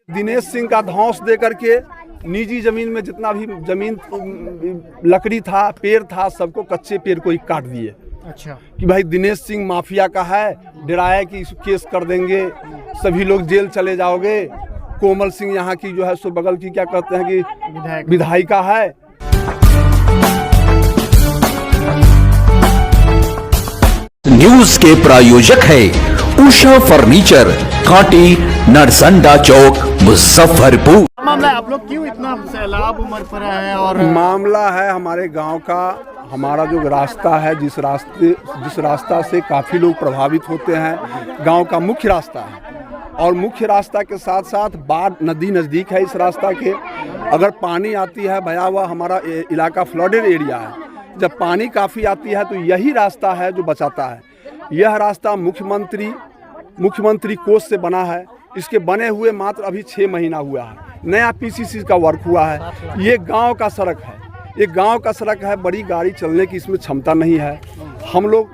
दिनेश सिंह का धौंस दे करके निजी जमीन में जितना भी जमीन लकड़ी था, पेड़ था, सबको कच्चे पेड़ को ही काट दिए। अच्छा, कि भाई दिनेश सिंह माफिया का है, डराया कि इस केस कर देंगे, सभी लोग जेल चले जाओगे। कोमल सिंह यहाँ की जो है सो बगल की क्या कहते हैं कि विधायिका है। न्यूज के प्रायोजक है उषा फर्नीचर, कांटी, नरसंडा चौक, मुजफ्फरपुर। मामला है, आप लोग क्यों इतना सैलाब उमड़ पड़ा है? और मामला है हमारे गांव का, हमारा जो रास्ता है, जिस रास्ता से काफ़ी लोग प्रभावित होते हैं, गांव का मुख्य रास्ता है। और मुख्य रास्ता के साथ साथ बाढ़ नदी नज़दीक है इस रास्ता के। अगर पानी आती है, भयावह हमारा इलाका फ्लडेड एरिया है, जब पानी काफ़ी आती है तो यही रास्ता है जो बचाता है। यह रास्ता मुख्यमंत्री कोष से बना है। इसके बने हुए मात्र अभी 6 महीना हुआ है। नया पीसीसी का वर्क हुआ है। ये गांव का सड़क है, ये गांव का सड़क है। बड़ी गाड़ी चलने की इसमें क्षमता नहीं है। हम लोग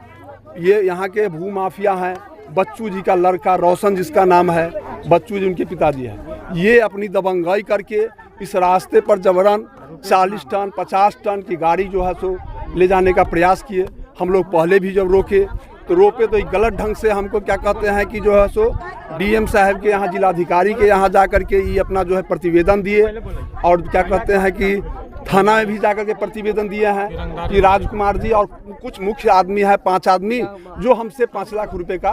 ये यहाँ के भू माफिया हैं। बच्चू जी का लड़का रोशन, जिसका नाम है बच्चू जी, उनके पिताजी हैं, ये अपनी दबंगाई करके इस रास्ते पर जबरन 40 टन 50 टन की गाड़ी जो है सो ले जाने का प्रयास किए। हम लोग पहले भी जब रोके तो एक गलत ढंग से हमको क्या कहते हैं कि जो है सो डीएम साहब के यहाँ, जिलाधिकारी के यहाँ जा कर के ये अपना जो है प्रतिवेदन दिए। और क्या कहते हैं कि थाना में भी जा कर के प्रतिवेदन दिए हैं कि राजकुमार जी और कुछ मुख्य आदमी है, 5 आदमी, जो हमसे 5 लाख रुपए का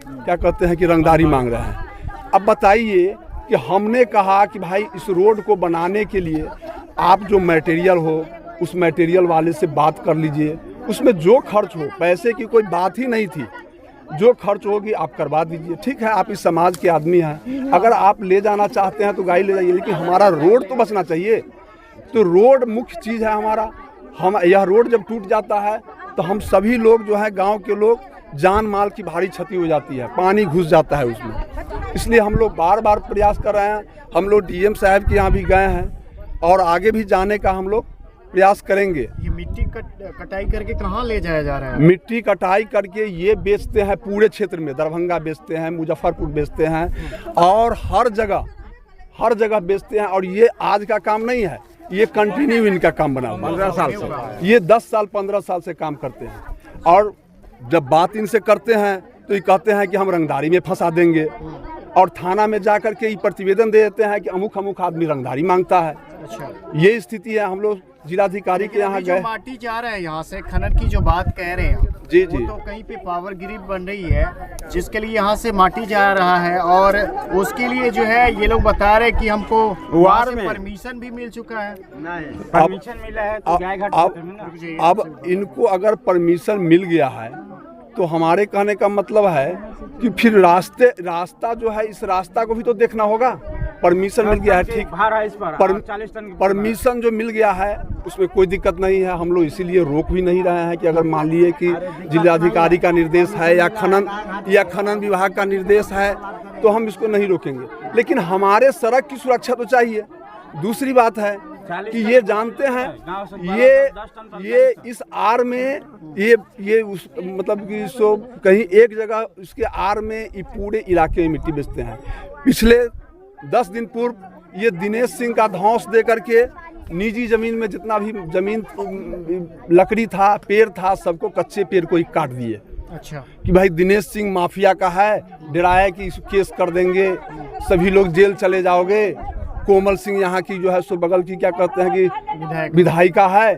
क्या कहते हैं कि रंगदारी मांग रहे हैं। अब बताइए कि हमने कहा कि भाई इस रोड को बनाने के लिए आप जो मटेरियल हो, उस मटेरियल वाले से बात कर लीजिए, उसमें जो खर्च हो, पैसे की कोई बात ही नहीं थी, जो खर्च होगी आप करवा दीजिए। ठीक है, आप इस समाज के आदमी हैं, अगर आप ले जाना चाहते हैं तो गाड़ी ले जाइए, लेकिन हमारा रोड तो बचना चाहिए। तो रोड मुख्य चीज़ है हमारा। यह रोड जब टूट जाता है तो हम सभी लोग जो है, गांव के लोग, जान माल की भारी क्षति हो जाती है, पानी घुस जाता है उसमें। इसलिए हम लोग बार बार प्रयास कर रहे हैं। हम लोग डीएम साहब के यहाँ भी गए हैं और आगे भी जाने का हम लोग प्रयास करेंगे। ये मिट्टी कटाई करके कहाँ ले जाया जा रहा है? मिट्टी कटाई करके ये बेचते हैं पूरे क्षेत्र में, दरभंगा बेचते हैं, मुजफ्फरपुर बेचते हैं और हर जगह बेचते हैं। और ये आज का काम नहीं है, ये कंटिन्यू इनका काम बना हुआ 15 साल से। ये 10 साल 15 साल से काम करते हैं। और जब बात इनसे करते हैं तो ये कहते हैं कि हम रंगदारी में फंसा देंगे, और थाना में जा करके ये प्रतिवेदन दे देते हैं कि अमुक आदमी रंगदारी मांगता है। अच्छा, ये स्थिति है। हम लोग जिलाधिकारी के यहाँ गए। माटी जा रहा है यहाँ से, खनन की जो बात कह रहे हैं जी, तो कहीं पे पावर ग्रिड बन रही है, जिसके लिए यहाँ से माटी जा रहा है। और उसके लिए जो है ये लोग बता रहे हैं कि हमको वार में परमिशन भी मिल चुका है। परमिशन मिला है तो अब इनको अगर परमिशन मिल गया है तो हमारे कहने का मतलब है कि फिर रास्ता जो है, इस रास्ता को भी तो देखना होगा। परमिशन मिल गया है, ठीक, परमिशन जो मिल गया है उसमें कोई दिक्कत नहीं है। हम लोग इसीलिए रोक भी नहीं रहे हैं कि अगर मान लिए कि जिलाधिकारी का निर्देश है या खनन विभाग का निर्देश है तो हम इसको नहीं रोकेंगे। लेकिन हमारे सड़क की सुरक्षा तो चाहिए। दूसरी बात है कि ये जानते हैं, ये इस आर में ये उस मतलब कि सो कहीं एक जगह उसके आर में ये पूरे इलाके में मिट्टी बेचते हैं। पिछले 10 दिन पूर्व ये दिनेश सिंह का धौंस दे करके निजी जमीन में जितना भी जमीन लकड़ी था, पेड़ था, सबको कच्चे पेड़ को ही काट दिए। अच्छा, कि भाई दिनेश सिंह माफिया का है, डराया कि इस केस कर देंगे, सभी लोग जेल चले जाओगे। कोमल सिंह यहाँ की जो है सो बगल की क्या कहते हैं कि विधायिका है।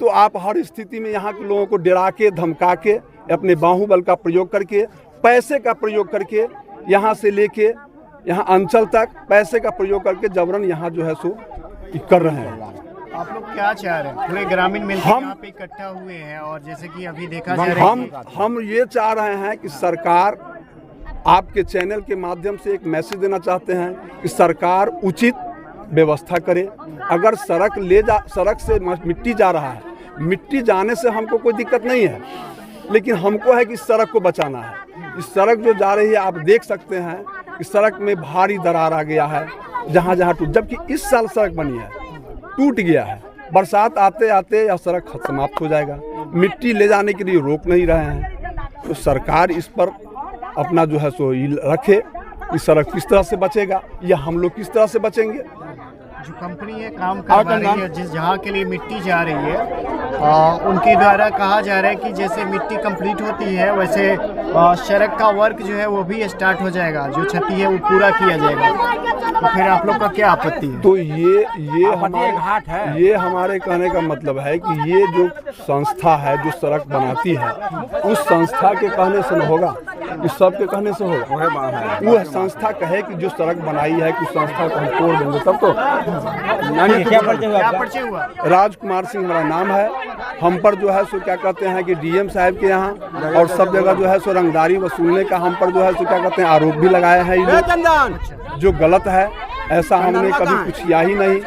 तो आप हर स्थिति में यहाँ के लोगों को डरा के, धमका के, अपने बाहुबल का प्रयोग करके, पैसे का प्रयोग करके, यहाँ से लेके यहाँ अंचल तक पैसे का प्रयोग करके जबरन यहाँ जो है सो कर रहे हैं। आप लोग क्या चाह रहे हैं? पूरे ग्रामीण मिलकर यहाँ पे इकट्ठा हुए हैं और जैसे कि अभी देखा जा रहा है, हम ये चाह रहे हैं कि सरकार, आपके चैनल के माध्यम से एक मैसेज देना चाहते हैं कि सरकार उचित व्यवस्था करे। अगर सड़क से मिट्टी जा रहा है, मिट्टी जाने से हमको कोई दिक्कत नहीं है, लेकिन हमको है कि इस सड़क को बचाना है। इस सड़क जो जा रही है, आप देख सकते हैं कि सड़क में भारी दरार आ गया है जहाँ टूट, जबकि इस साल सड़क बनी है, टूट गया है। बरसात आते आते यह सड़क समाप्त हो जाएगा। मिट्टी ले जाने के लिए रोक नहीं रहे हैं। तो सरकार इस पर अपना जो है सो रखे कि सड़क किस तरह से बचेगा या हम लोग किस तरह से बचेंगे। जो कंपनी है काम करवा रही है, जिस जहाँ के लिए मिट्टी जा रही है, उनके द्वारा कहा जा रहा है कि जैसे मिट्टी कंप्लीट होती है वैसे सड़क का वर्क जो है वो भी स्टार्ट हो जाएगा, जो क्षति है वो पूरा किया जाएगा। तो फिर आप लोग का क्या आपत्ति है? तो ये हमारे कहने का मतलब है कि ये जो संस्था है जो सड़क बनाती है उस संस्था के कहने से न होगा, इस सब के कहने से होगा। वो संस्था कहे कि जो सड़क बनाई है कि संस्था को हम तोड़ देंगे तब तो। क्या परिचय हुआ? राजकुमार सिंह हमारा नाम है। हम पर जो है सो क्या कहते हैं कि डीएम साहब के यहाँ और सब जगह जो है सो रंगदारी वसूलने का हम पर जो है सो क्या कहते हैं आरोप भी लगाए हैं। ये जो गलत है, ऐसा हमने कभी कुछ किया ही नहीं।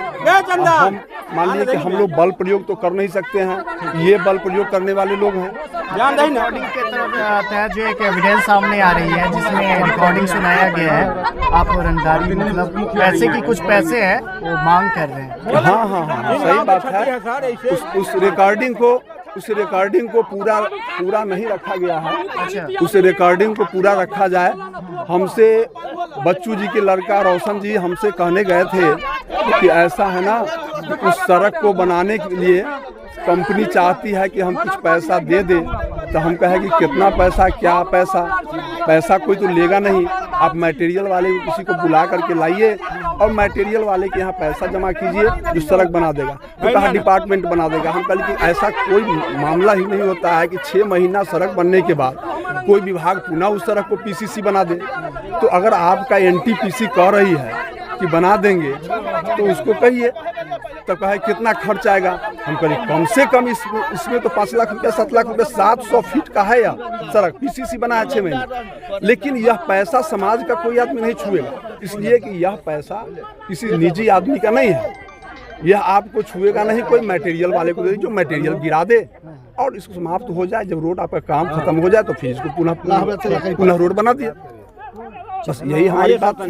हम मान लीजिए कि हम लोग बल प्रयोग तो कर नहीं सकते हैं, ये बल प्रयोग करने वाले लोग हैं। रिकॉर्डिंग के तहत जो एक एविडेंस सामने आ रही है जिसमें रिकॉर्डिंग सुनाया गया है, आप रंगदारी मतलब पैसे की कुछ पैसे है वो मांग कर रहे हैं। हाँ, सही बात है। उस रिकॉर्डिंग को पूरा नहीं रखा गया है। अच्छा। उस रिकॉर्डिंग को पूरा रखा जाए। हमसे बच्चू जी के लड़का रोशन जी हमसे कहने गए थे कि ऐसा है ना, उस सड़क को बनाने के लिए कंपनी चाहती है कि हम कुछ पैसा दे दें। तो हम कहे कि कितना पैसा, क्या पैसा कोई तो लेगा नहीं। आप मटेरियल वाले को किसी को बुला करके लाइए और मटेरियल वाले के यहाँ पैसा जमा कीजिए, जो सड़क बना देगा। तो कहा डिपार्टमेंट बना देगा। हम कहे कि ऐसा कोई मामला ही नहीं होता है कि 6 महीना सड़क बनने के बाद कोई विभाग पुनः उस सड़क को पीसीसी बना दे। तो अगर आपका एनटीपीसी कह रही है कि बना देंगे तो उसको कहिए। तो कहे कितना खर्च आएगा? हम कहें कम से कम इसमें तो 5 लाख रुपया 7 लाख रुपया 700 फीट का है या सड़क पीसीसी बना है 6 महीने। लेकिन यह पैसा समाज का कोई आदमी नहीं छुएगा, इसलिए कि यह पैसा किसी निजी आदमी का नहीं है। यह आपको छुएगा नहीं, कोई मटेरियल वाले को दे, जो मटेरियल गिरा दे और इसको समाप्त हो जाए। जब रोड आपका काम खत्म हो जाए तो फिर इसको पुनः रोड बना दिया। बस यही हमारी बात है।